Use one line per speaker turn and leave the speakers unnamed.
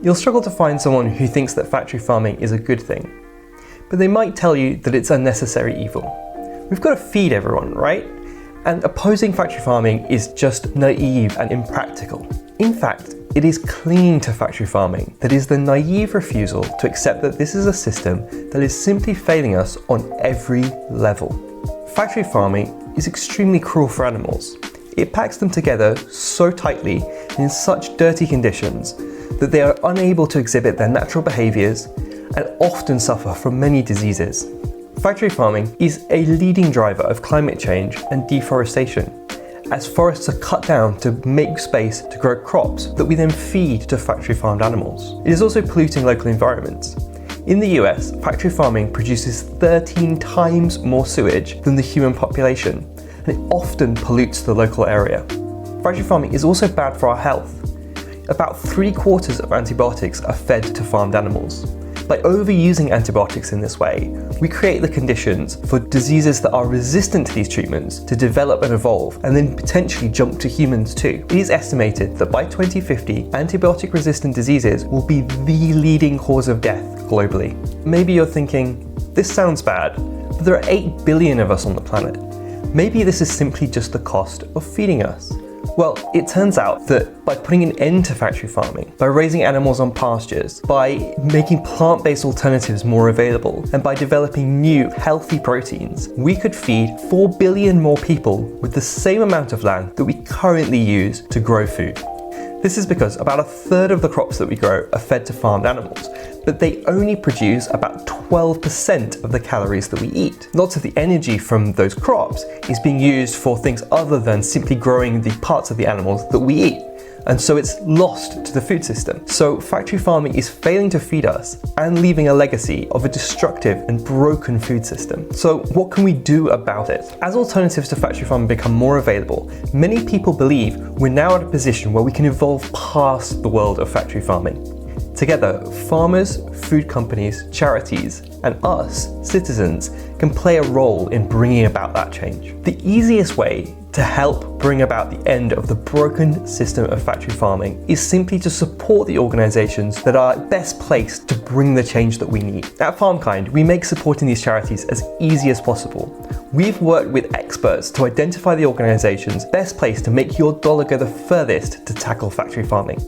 You'll struggle to find someone who thinks that factory farming is a good thing, but they might tell you that it's unnecessary evil. We've got to feed everyone, right? And opposing factory farming is just naive and impractical. In fact, it is clinging to factory farming that is the naive refusal to accept that this is a system that is simply failing us on every level. Factory farming is extremely cruel for animals. It packs them together so tightly and in such dirty conditions that they are unable to exhibit their natural behaviours and often suffer from many diseases. Factory farming is a leading driver of climate change and deforestation, as forests are cut down to make space to grow crops that we then feed to factory farmed animals. It is also polluting local environments. In the US, factory farming produces 13 times more sewage than the human population, and it often pollutes the local area. Factory farming is also bad for our health. About 3/4 of antibiotics are fed to farmed animals. By overusing antibiotics in this way, we create the conditions for diseases that are resistant to these treatments to develop and evolve, and then potentially jump to humans too. It is estimated that by 2050, antibiotic-resistant diseases will be the leading cause of death globally. Maybe you're thinking, this sounds bad, but there are 8 billion of us on the planet. Maybe this is simply just the cost of feeding us. Well, it turns out that by putting an end to factory farming, by raising animals on pastures, by making plant-based alternatives more available, and by developing new, healthy proteins, we could feed 4 billion more people with the same amount of land that we currently use to grow food. This is because about 1/3 of the crops that we grow are fed to farmed animals, but they only produce about 12% of the calories that we eat. Lots of the energy from those crops is being used for things other than simply growing the parts of the animals that we eat, and so it's lost to the food system. So factory farming is failing to feed us and leaving a legacy of a destructive and broken food system. So what can we do about it? As alternatives to factory farming become more available, many people believe we're now at a position where we can evolve past the world of factory farming. Together, farmers, food companies, charities, and us, citizens, can play a role in bringing about that change. The easiest way to help bring about the end of the broken system of factory farming is simply to support the organisations that are best placed to bring the change that we need. At FarmKind, we make supporting these charities as easy as possible. We've worked with experts to identify the organisations best placed to make your dollar go the furthest to tackle factory farming.